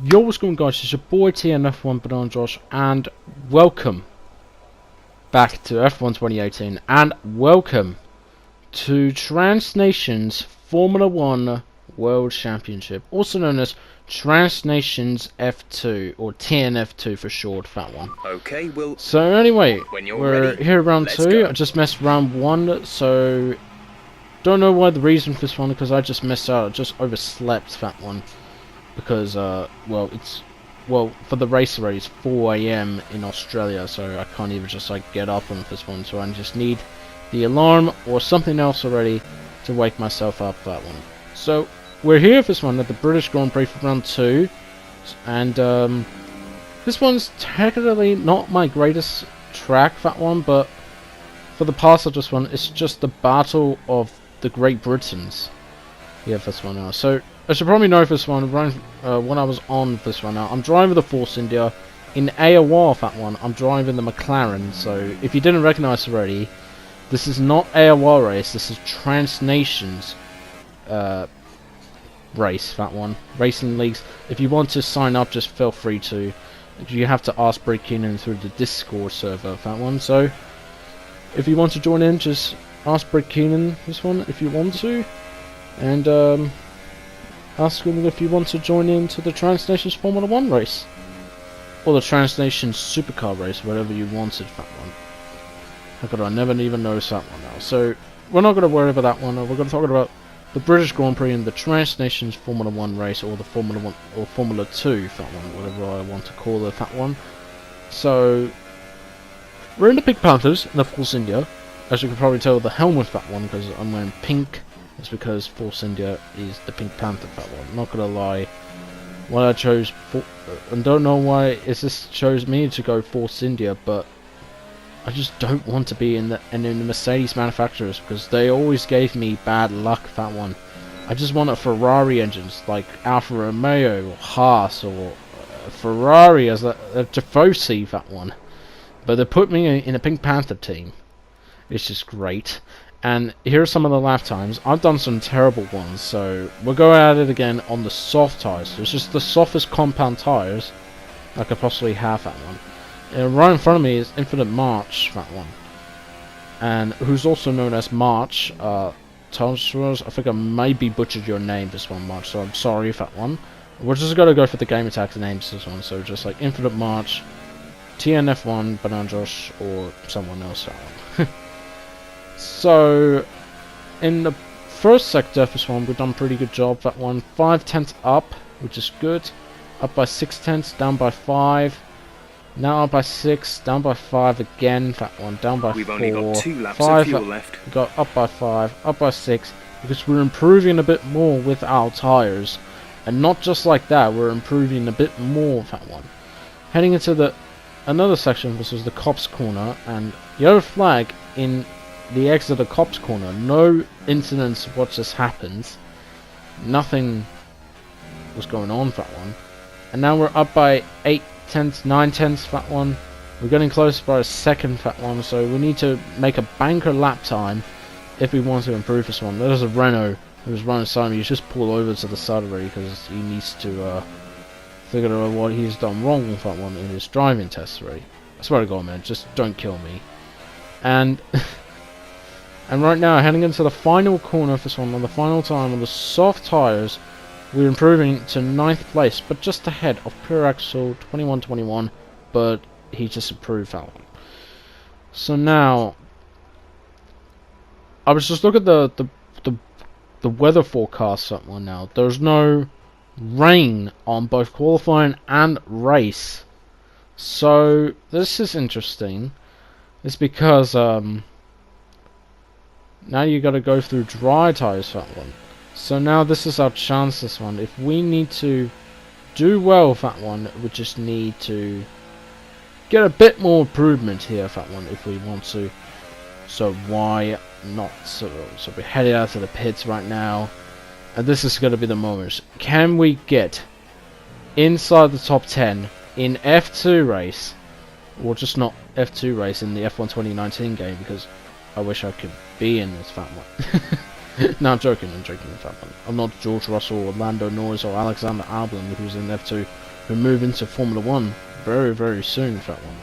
Yo, what's going on, guys? It's your boy TNF1 Banana Josh, and welcome back to F1 2018, and welcome to Transnations Formula 1 World Championship, also known as Transnations F2, or TNF2 for short, that one. Okay, well, so anyway, we're ready, here round 2, go. I just missed round 1, so don't know why the reason for this one, because I just missed out, I just overslept that one. Because, well, for the race already, it's 4 AM in Australia, so I can't even just, like, get up on this one, so I just need the alarm or something else already to wake myself up for that one. So, we're here for this one at the British Grand Prix for round 2, and, this one's technically not my greatest track, that one, but for the past of this one, it's just the battle of the Great Britons. Yeah, this one now. So, I should probably know this one, when I was on this one now. I'm driving the Force India. In AOR, that one, I'm driving the McLaren. So, if you didn't recognize already, this is not AOR race, this is Transnations race, that one. Racing leagues. If you want to sign up, just feel free to. You have to ask Brake Keenan through the Discord server, that one. So, if you want to join in, just ask Brake Keenan this one, if you want to. And, ask him if you want to join into the Transnations Formula 1 race. Or the Transnations Supercar race, whatever you wanted that one. How could I never even notice that one now? So, we're not going to worry about that one. We're going to talk about the British Grand Prix and the Transnations Formula 1 race, or the Formula 1, or Formula 2, that one, whatever I want to call it, that one. So, we're in the Pink Panthers, in the Force India. As you can probably tell, the helmet that one, because I'm wearing pink. It's because Force India is the Pink Panther, that one. Not gonna lie, why I chose and don't know why it just chose me to go Force India, but I just don't want to be in the Mercedes manufacturers, because they always gave me bad luck, that one. I just wanted Ferrari engines like Alfa Romeo or Haas or Ferrari as a Tifosi, that one. But they put me in a Pink Panther team. It's just great. And here are some of the lap times. I've done some terrible ones, so we'll go at it again on the soft tyres. It's just the softest compound tyres I could possibly have, that one. And right in front of me is Infinite March, that one. And who's also known as March. Tonsros, I think I maybe butchered your name this one, March, so I'm sorry for that one. We're just going to go for the Game Attack names this one, so just like Infinite March, TNF1, Banana Josh, or someone else, that one. So, in the first sector for this one, we've done a pretty good job. That one, 5/10 up, which is good. Up by 6/10, down by 5. Now up by 6, down by 5 again. That one, down by 4. We've only got 2 laps 5 of fuel left. We got up by 5, up by 6, because we're improving a bit more with our tyres. And not just like that, we're improving a bit more with that one. Heading into another section, this is the Cops Corner, and yellow flag in the exit of Cops Corner. No incidents of what just happened. Nothing was going on for that one. And now we're up by 8/10, 9/10 for that one. We're getting close by a second for that one, so we need to make a banker lap time if we want to improve this one. There's a Renault who's running beside me. He's just pulled over to the side already because he needs to figure out what he's done wrong with that one in his driving test already. I swear to God, man, just don't kill me. And and right now, heading into the final corner for this one, on the final time, on the soft tyres, we're improving to 9th place, but just ahead of Pure Axel 2121, but he just improved that one. So now, I was just looking at the weather forecast that one now. There's no rain on both qualifying and race. So, this is interesting. It's because, now you gotta go through dry tyres for that one. So now this is our chance, this one. If we need to do well with that one, we just need to get a bit more improvement here for that one if we want to. So why not? So we're headed out to the pits right now. And this is gonna be the moment. Can we get inside the top 10 in F2 race? Or just not F2 race in the F1 2019 game, because I wish I could be in this fat one. No, I'm joking, fat one. I'm not George Russell or Lando Norris or Alexander Albon, who's in F2, who move into Formula 1 very, very soon, fat one.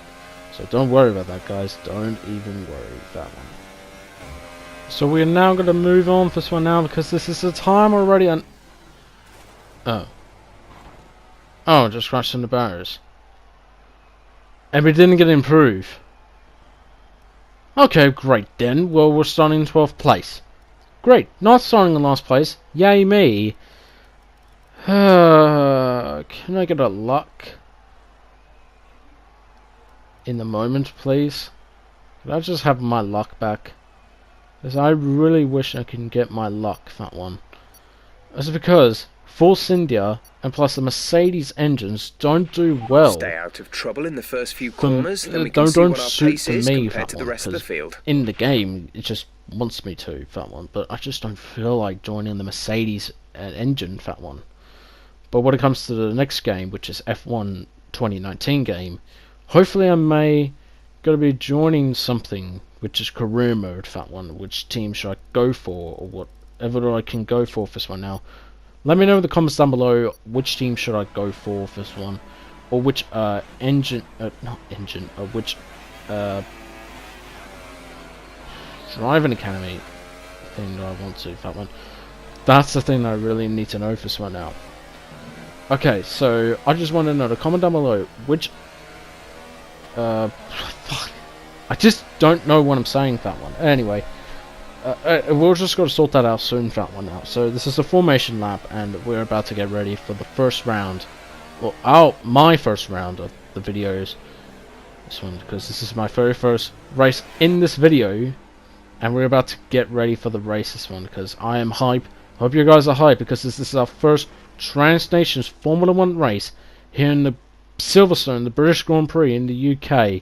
So don't worry about that, guys. Don't even worry, fat one. So we're now going to move on for this one now, because this is the time already, and... Oh. Oh, just crashed into barriers. And we didn't get to improve. Okay, great then. Well, we're starting in 12th place. Great, not starting in last place. Yay me. Can I get a luck? In the moment, please? Could I just have my luck back? Because I really wish I can get my luck, that one. That's because Force India and plus the Mercedes engines don't do well. Stay out of trouble in the first few corners, then we can see what our pace is compared to the rest of the field. In the game, it just wants me to, that one, but I just don't feel like joining the Mercedes engine, that one. But when it comes to the next game, which is F1 2019 game, hopefully I may going to be joining something which is career mode, that one. Which team should I go for, or whatever I can go for this one now. Let me know in the comments down below which team should I go for this one, or which which driving academy thing do I want to, that one. That's the thing I really need to know for this one now. Okay, so I just want to know, comment down below which fuck. I just don't know what I'm saying, that one. Anyway, we're just going to sort that out soon, that one out. So this is the formation lap, and we're about to get ready for the first round. Well, my first round of the videos. This one, because this is my very first race in this video, and we're about to get ready for the race this one, because I am hype. Hope you guys are hype, because this is our first Trans Nations Formula 1 race here in the Silverstone, the British Grand Prix in the UK.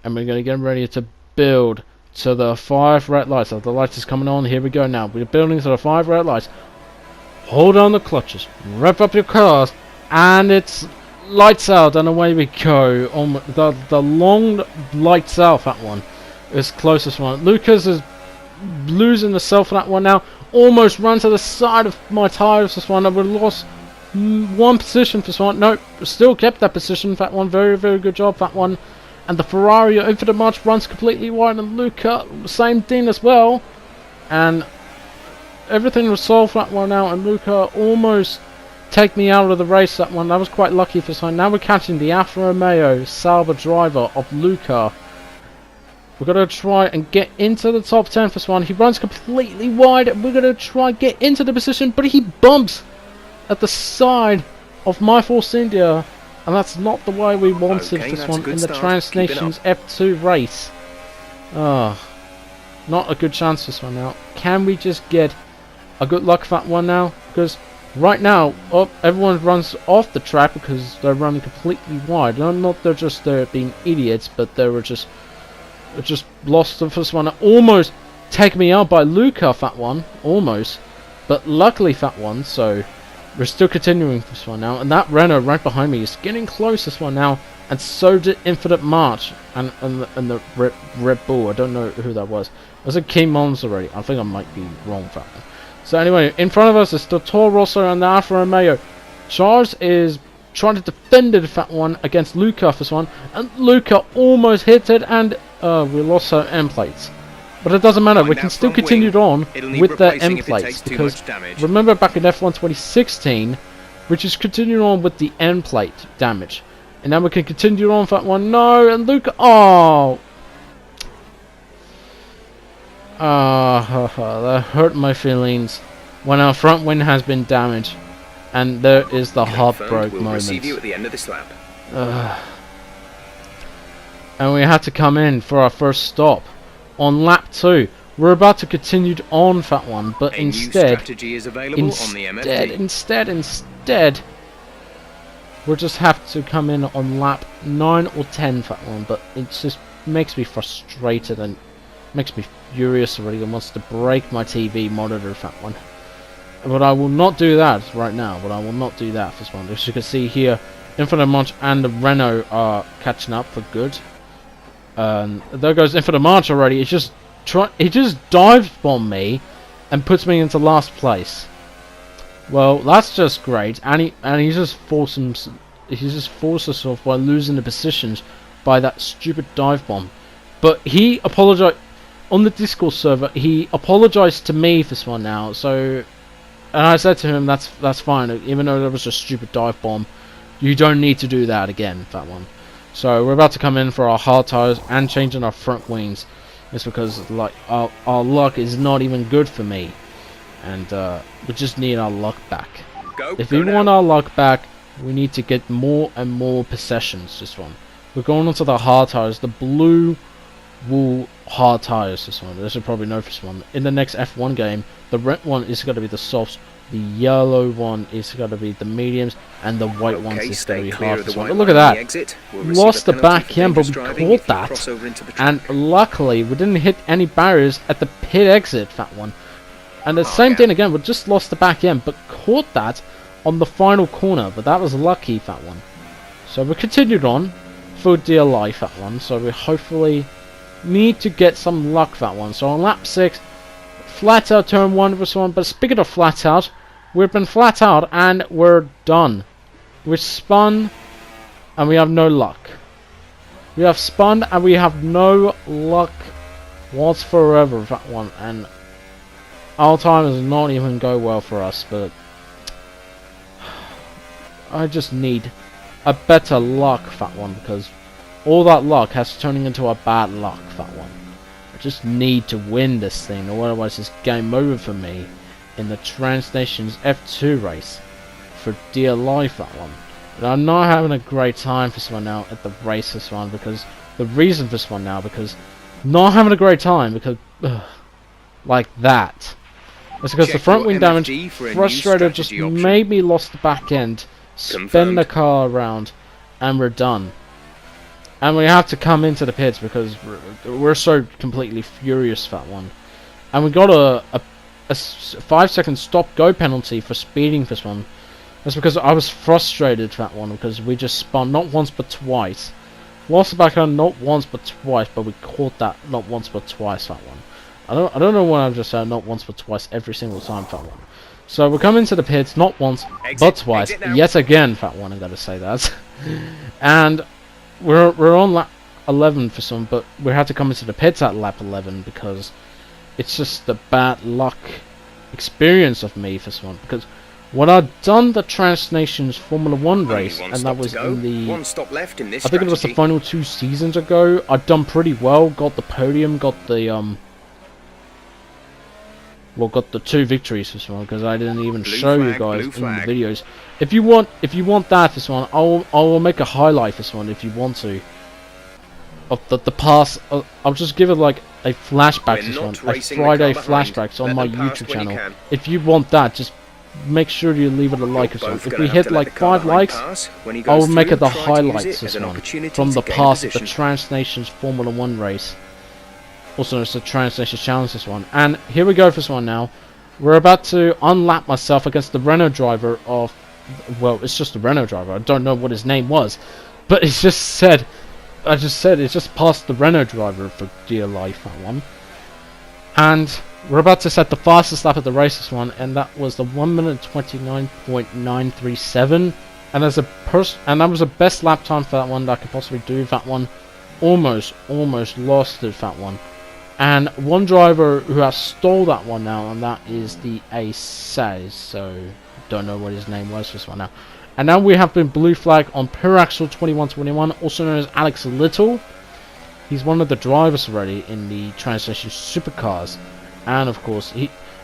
And we're going to get ready to build to the 5 red lights. So the lights is coming on. Here we go now. We're building to the 5 red lights. Hold on the clutches. Rev up your cars. And it's lights out. And away we go. The long lights out, that one is closest one. Lucas is losing the self for that one now. Almost run to the side of my tires this one. We lost one position for this one. Nope. Still kept that position. That one. Very, very good job. That one. And the Ferrari Infinite March runs completely wide, and Luca, same thing as well. And everything was solved that one out, and Luca almost take me out of the race that one. I was quite lucky for this one. Now we're catching the Alfa Romeo Sauber driver of Luca. We're going to try and get into the top 10 for this one. He runs completely wide, and we're going to try and get into the position, but he bumps at the side of my Force India. And that's not the way we wanted this one in the Trans Nations F2 race. Not a good chance this one now. Can we just get a good luck for that one now? Because right now, everyone runs off the track because they're running completely wide. Not they're just being idiots, but they were just lost the first one. Almost take me out by Luca, that one. Almost. But luckily that one, so... We're still continuing this one now, and that Renault right behind me is getting close this one now, and so did Infinite March and the Red Bull. I don't know who that was. Was it Kim Mons already? I think I might be wrong for that one. So anyway, in front of us is the Toro Rosso and the Alfa Romeo. Charles is trying to defend it, that one, against Luca for this one, and Luca almost hit it, and we lost our end plates. But it doesn't matter, we can still continue on with the end plates, because remember back in F1 2016, we just continued on with the end plate damage. And now we can continue on with that one. No, and Luca, that hurt my feelings when our front wing has been damaged. And there is the heartbreak moment. Receive you at the end of this lap. And we had to come in for our first stop. On lap 2, we're about to continue on that one, but instead, we'll just have to come in on lap 9 or 10 that one. But it just makes me frustrated and makes me furious already, and wants to break my TV monitor that one. But I will not do that right now. But I will not do that for this one. As you can see here, Infinite March and the Renault are catching up for good. There goes Infinite March already. He just dive bombed me and puts me into last place. Well, that's just great, and he just forced us off by losing the positions by that stupid dive bomb. But he apologized on the Discord server. He apologized to me for this one now. So, and I said to him, that's fine. Even though there was a stupid dive bomb, you don't need to do that again. That one. So we're about to come in for our hard tires and changing our front wings. It's because like our luck is not even good for me, and we just need our luck back. If we want our luck back, we need to get more and more possessions. This one. We're going onto the hard tires, the blue wool hard tires. This one. This should probably know this one. In the next F1 game, the red one is going to be the softs, the yellow one is going to be the mediums, and the white one is going to be hard. This one. But look at that. We lost the back end, but we caught that. And luckily, we didn't hit any barriers at the pit exit, that one. And the same thing again, we just lost the back end, but caught that on the final corner. But that was lucky, that one. So we continued on for dear life, that one. So we hopefully need to get some luck, that one. So on lap 6, flat out turn 1 for someone. But speaking of flat out, we've been flat out and we're done. We spun and we have no luck. We have spun and we have no luck whatsoever, that one. And our time does not even go well for us, but I just need a better luck, that one, because all that luck has turning into a bad luck, that one. I just need to win this thing, or otherwise it's game over for me in the TransNations F2 race for dear life, that one. But I'm not having a great time for this one now at the race, this one, because the reason for this one now, because not having a great time, because like that. It's because the front wing damage, frustrated, just made me lost the back end, spin the car around, and we're done. And we have to come into the pits because we're so completely furious for that one. And we got a 5-second stop-go penalty for speeding for this one. That's because I was frustrated for that one, because we just spun not once but twice. Lost the back end not once but twice, but we caught that not once but twice, that one. I don't know why I've just said not once but twice every single time, that one. So we're coming to the pits not once but twice, yet again, that one. I gotta say that. And we're on lap 11 for some, but we had to come into the pits at lap 11 because it's just the bad luck experience of me for this one. Because when I'd done the TransNations Formula 1 race, and that was in the, I think it was the final 2 seasons ago, I'd done pretty well, got the podium, got the well, got the 2 victories this one, because I didn't even show you guys in the videos. If you want that this one, I'll make a highlight this one if you want to. Of the past, I'll just give it like a flashback this one, a Friday flashbacks on my YouTube channel. If you want that, just make sure you leave it a like or so. If we hit like 5 likes, I'll make it the highlights this one from the past of the TransNations Formula 1 race. Also, it's the TransNations Challenge, this one. And here we go for this one now. We're about to unlap myself against the Renault driver of... Well, it's just the Renault driver. I don't know what his name was. But it's just said... I just said it's just past the Renault driver for dear life, that one. And we're about to set the fastest lap of the race, this one. And that was the 1 minute 29.937. And as a and that was the best lap time for that one that I could possibly do. That one almost lost it, that one. And one driver who has stole that one now, and that is the Ace. So don't know what his name was for this one now. And now we have been blue flag on Piraxel 2121, also known as Alex Little. He's one of the drivers already in the TransNations Supercars, and of course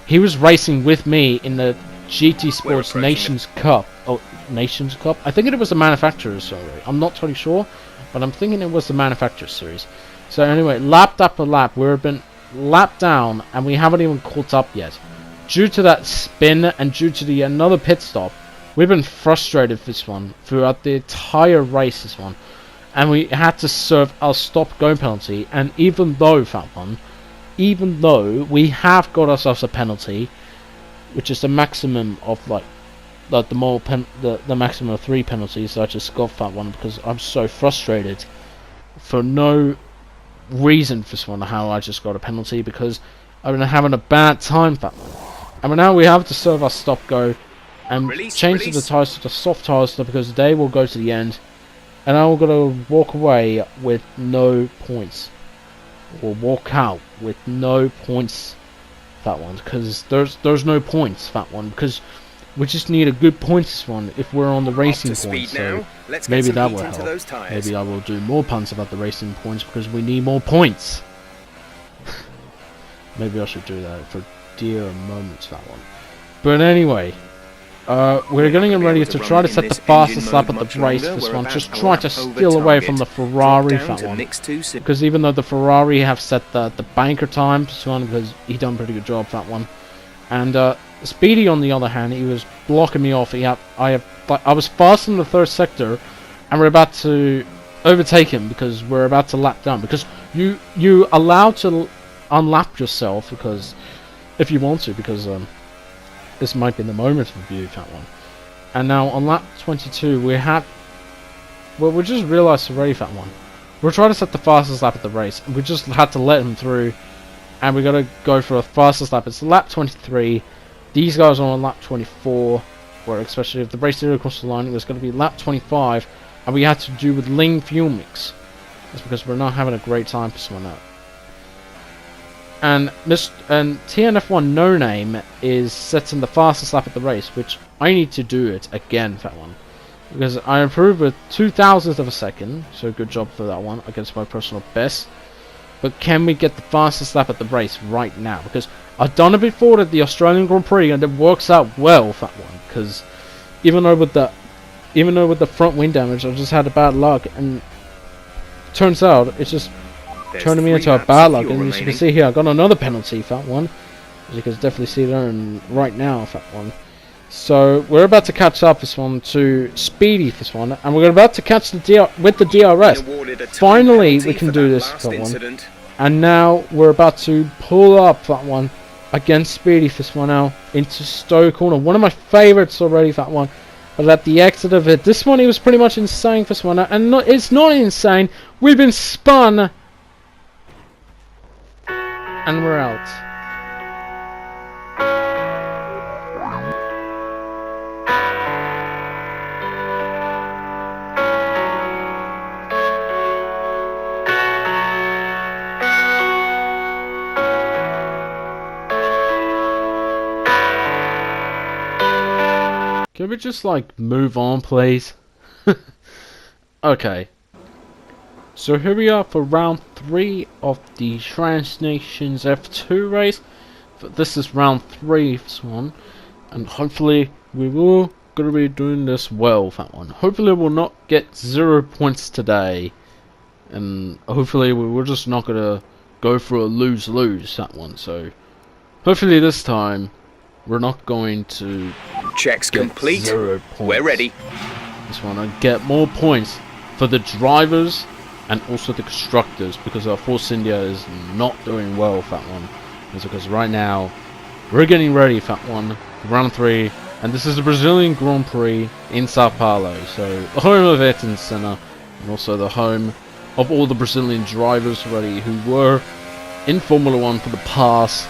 he was racing with me in the GT Sports Nations Cup. Oh, Nations Cup? I think it was the Manufacturers, sorry. I'm not totally sure, but I'm thinking it was the Manufacturers series. So anyway, lap after lap, we've been lapped down, and we haven't even caught up yet. Due to that spin, and due to another pit stop, we've been frustrated for this one, throughout the entire race, this one. And we had to serve our stop-go penalty, and even though we have got ourselves a penalty, which is the maximum of, like, the maximum of 3 penalties, so I just got that one, because I'm so frustrated for no reason for this one, how I just got a penalty, because I've been having a bad time, fat one. And now we have to serve our stop-go and change the tires to the soft tires because they will go to the end. And I'm going to walk away with no points. Or walk out with no points, fat one. Because there's no points, fat one. Because we just need a good points this one if we're on the racing points. So maybe that will help. Maybe I will do more puns about the racing points because we need more points. Maybe I should do that for dear moments, that one. But anyway, we're getting ready to try to set the fastest lap at the race this one. Just try to steal away from the Ferrari, that one. Because even though the Ferrari have set the banker time this one, because he done a pretty good job, that one. And Speedy, on the other hand, he was blocking me off. I was fast in the third sector, and we're about to overtake him because we're about to lap down. Because you allowed to unlap yourself because if you want to, because this might be the moment of you, that one. And now on lap 22, we just realised already, that one. We're trying to set the fastest lap at the race, and we just had to let him through. And we got to go for a fastest lap. It's lap 23. These guys are on lap 24, where especially if the race did across the line, it was going to be lap 25, and we had to do with lean fuel mix. That's because we're not having a great time for someone out. And TNF1 No Name is setting the fastest lap at the race, which I need to do it again for that one. Because I improved with 0.002 of a second, so good job for that one against my personal best. But can we get the fastest lap at the race right now? Because I've done it before at the Australian Grand Prix and it works out well for that one. Because even though with the front wing damage, I just had a bad luck, and turns out it's just turning me into a bad luck. And as you can see here, I got another penalty for that one. As you can definitely see there right now for that one. So we're about to catch up this one to Speedy for this one, and we're about to catch the with the DRS. Finally, we can do this for that one. And now we're about to pull up that one against Speedy for this one now into Stowe Corner. One of my favourites already, that one. But at the exit of it, this one he was pretty much insane for this one, and it's not insane. We've been spun, and we're out. Can we just, like, move on, please? Okay. So here we are for round 3 of the Transnations F2 race. This is round 3 for this one. And hopefully we will gonna be doing this well for that one. Hopefully we'll not get 0 points today. And hopefully we're just not gonna go for a lose-lose that one. So hopefully this time we're not going to checks complete. 0 points. We're ready. Just want to get more points for the drivers and also the constructors, because our Force India is not doing well for that one. It's because right now we're getting ready for that one, for round 3, and this is the Brazilian Grand Prix in Sao Paulo. So the home of Ayrton Senna, and also the home of all the Brazilian drivers already who were in Formula 1 for the past,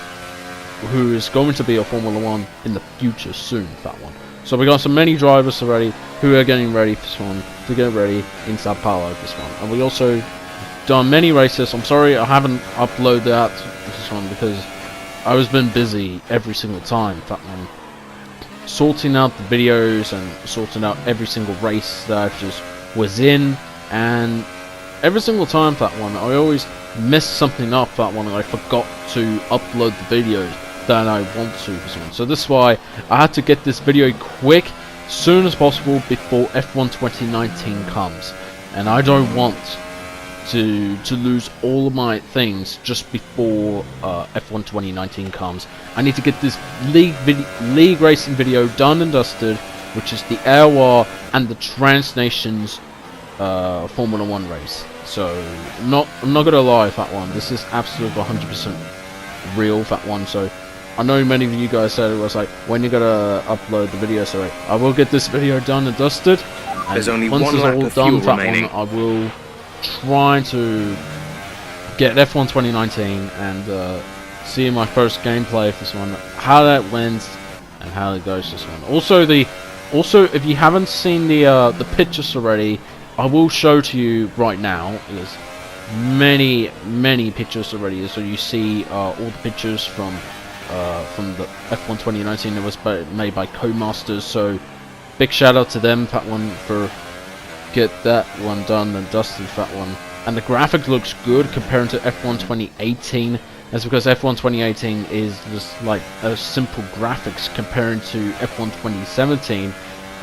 who is going to be a Formula 1 in the future soon, that one. So we got so many drivers already who are getting ready for this one, to get ready in Sao Paulo this one. And we also done many races. I'm sorry I haven't uploaded that this one because I was been busy every single time that one, sorting out the videos and sorting out every single race that I just was in, and every single time that one I always messed something up that one, and I forgot to upload the videos that I want to for someone. So this is why I had to get this video quick, soon as possible, before F1 2019 comes. And I don't want to lose all of my things just before F1 2019 comes. I need to get this league racing video done and dusted, which is the AOR and the Transnations Formula 1 race. So I'm not gonna lie, that one, this is absolutely 100% real, that one. So I know many of you guys said it was like, when you gotta upload the video, so I will get this video done and dusted. And there's only once one it's lap all of done, fuel that remaining. one, I will try to get F1 2019 and see my first gameplay of this one, how that went and how it goes this one. Also, if you haven't seen the pictures already, I will show to you right now. There's many pictures already, so you see all the pictures from the F1 2019 that was made by Codemasters. So big shout out to them, that one, for get that one done and dusted, that one. And the graphic looks good compared to F1 2018. That's because F1 2018 is just like a simple graphics compared to F1 2017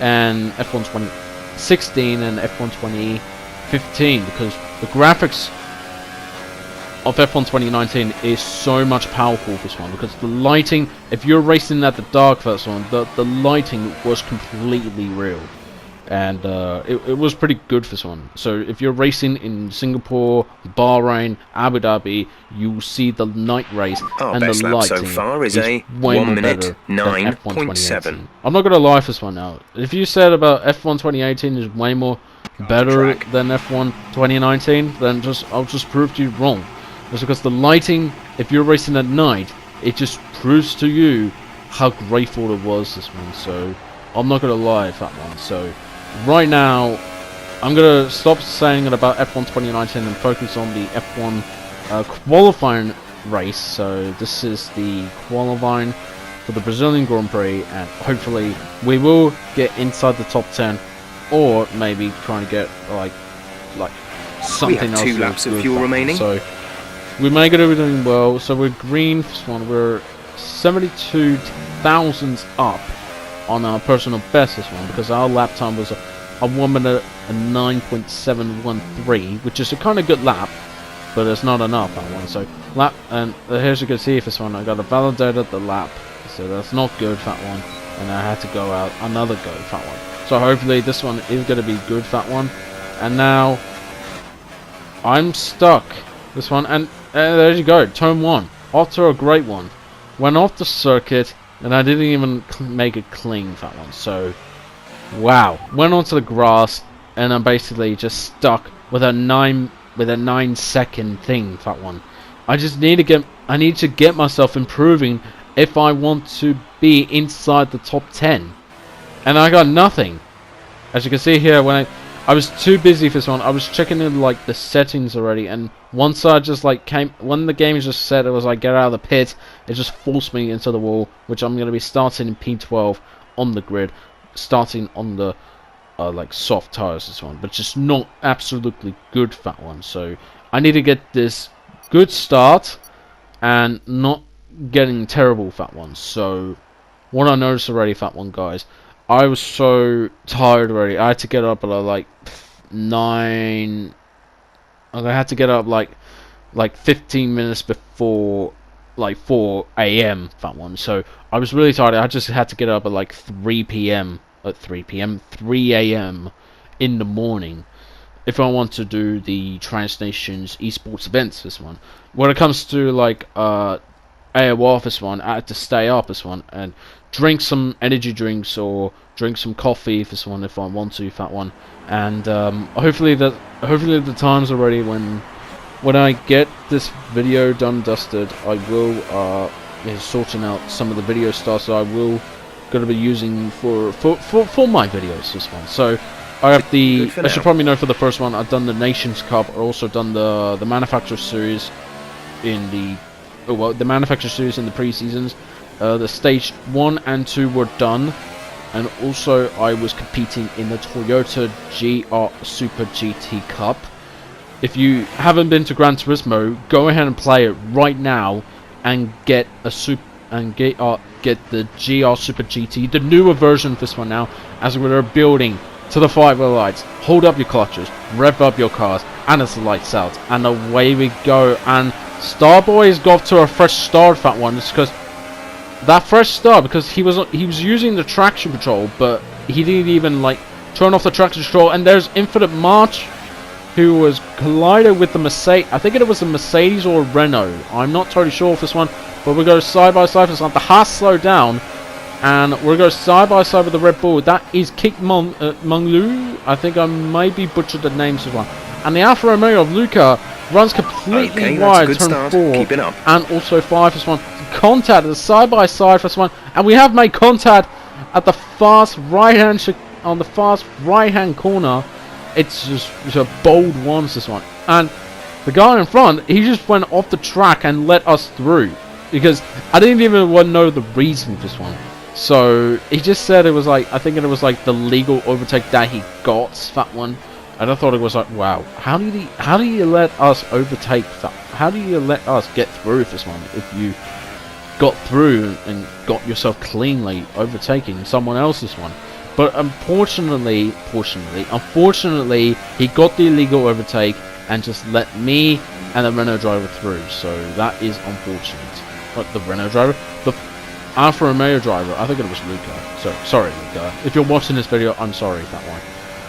and F1 2016 and F1 2015, because the graphics of F1 2019 is so much powerful for this one, because the lighting, if you're racing at the dark for this one, the lighting was completely real. And it was pretty good for this one. So if you're racing in Singapore, Bahrain, Abu Dhabi, you see the night race, and the lighting so far is a way 1 minute 9.7. I'm not gonna lie for this one now. If you said about F1 2018 is way more better than F1 2019, then I'll just prove to you wrong. Just because the lighting, if you're racing at night, it just proves to you how grateful it was this one. So I'm not gonna lie for that one. So right now, I'm gonna stop saying it about F1 2019 and focus on the F1 qualifying race. So this is the qualifying for the Brazilian Grand Prix, and hopefully we will get inside the top 10, or maybe trying to get like something else. We have 2 laps of fuel remaining. So we may get everything well. So we're green for this one. We're 72 thousandths up on our personal best this one, because our lap time was a 1 minute and 9.713, which is a kind of good lap, but it's not enough that one. So lap, and here's you can see for this one, I got to validate the lap, so that's not good for that one, and I had to go out another go for that one. So hopefully this one is going to be good for that one. And now I'm stuck this one, and there you go, turn 1 after a great one, went off the circuit, and I didn't even make it clean for that one. So wow, went onto the grass, and I'm basically just stuck with a 9-second thing for that one. I need to get myself improving if I want to be inside the top 10, and I got nothing. As you can see here, when I was too busy for this one, I was checking in like the settings already, and once I just like when the game just said it was like get out of the pit, it just forced me into the wall, which I'm going to be starting in P12 on the grid, starting on the like soft tires this one, but just not absolutely good for that one. So I need to get this good start and not getting terrible for that one. So what I noticed already for that one, guys, I was so tired already. I had to get up at like 9. I had to get up like 15 minutes before like 4 a.m. for that one. So I was really tired. I just had to get up at like 3 a.m. in the morning if I want to do the Transnations esports events this one. When it comes to like AOR this one, I had to stay up this one and drink some energy drinks or drink some coffee this one if I want to for that one. And hopefully the time's already when I get this video done dusted, I will sorting out some of the video stuff, so I will gonna be using for my videos this one. So I have I should probably know for the first one, I've done the Nations Cup. I've also done the Manufacturer Series in the the Manufacturer Series in the pre-seasons. The stage 1 and 2 were done, and also I was competing in the Toyota GR Super GT Cup. If you haven't been to Gran Turismo, go ahead and play it right now and get the GR Super GT, the newer version of this one now, as we're building to the 5-wheel lights. Hold up your clutches, rev up your cars, and it's the lights out, and away we go. And Starboy's got to a fresh start for that one. It's because that fresh start, because he was using the traction control, but he didn't even like turn off the traction control. And there's Infinite March, who was collided with the Mercedes. I think it was a Mercedes or a Renault. I'm not totally sure of this one, but we go side by side for this one. The Haas slowed down, and we're going side by side with the Red Bull. That is Kik Munglu. I think I maybe butchered the names of one. and the Alfa Romeo of Luca runs completely wide, turn 4, and also 5 first one. Contact at the side-by-side first one, and we have made contact at the fast right-hand corner. It's just a bold one, this one, and the guy in front, he just went off the track and let us through because I didn't even want to know the reason for this one. So he just said it was like, I think it was like the legal overtake that he got, that one. And I thought it was like, wow, how do you let us overtake that? How do you let us get through this one if you got through and got yourself cleanly overtaking someone else's one? But unfortunately, he got the illegal overtake and just let me and the Renault driver through. So that is unfortunate. But the Renault driver, the Alfa Romeo driver, I think it was Luca. So sorry, Luca. If you're watching this video, I'm sorry for that one.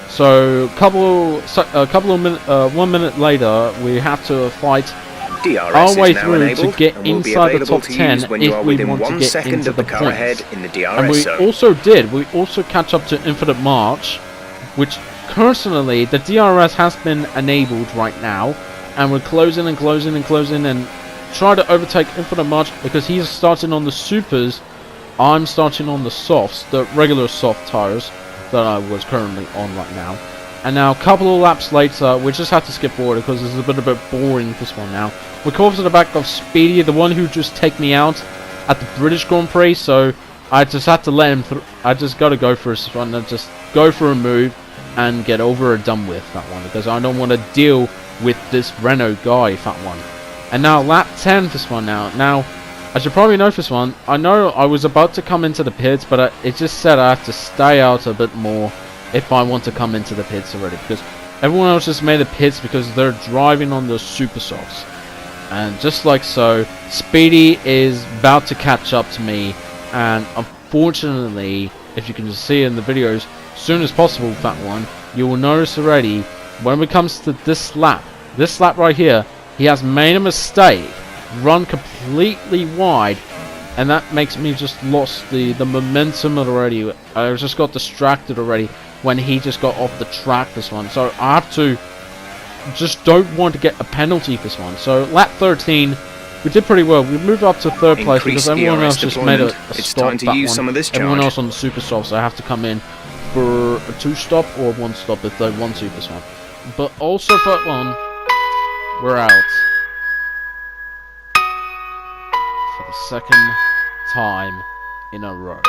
So one minute later, we have to fight our way through to get inside the top 10 if we want to get into the points. And we also did. We also catch up to Infinite March, which personally the DRS has been enabled right now, and we're closing and try to overtake Infinite March because he's starting on the supers. I'm starting on the softs, the regular soft tires that I was currently on right now. And now a couple of laps later, we just have to skip forward because this is a bit boring, this one now. We're close to the back of Speedy, the one who just take me out at the British Grand Prix, so I just had to let him through. I just got to go for this one and just go for a move and get over and done with that one because I don't want to deal with this Renault guy, that one. And now lap 10 this one now. Now, I should probably know this one. I know I was about to come into the pits, but it just said I have to stay out a bit more if I want to come into the pits already, because everyone else just made the pits because they're driving on the super softs. And just like so, Speedy is about to catch up to me, and unfortunately, if you can just see in the videos, as soon as possible with that one, you will notice already, when it comes to this lap right here, he has made a mistake, run completely wide, and that makes me just lost the momentum already. I just got distracted already when he just got off the track this one. So I have to just don't want to get a penalty this one. So lap 13, we did pretty well. We moved up to third place because everyone else just made a stop that one. Everyone else on the super stop, so I have to come in for a 2-stop or 1-stop if they want to this one. But also for that one, we're out for the second time in a row.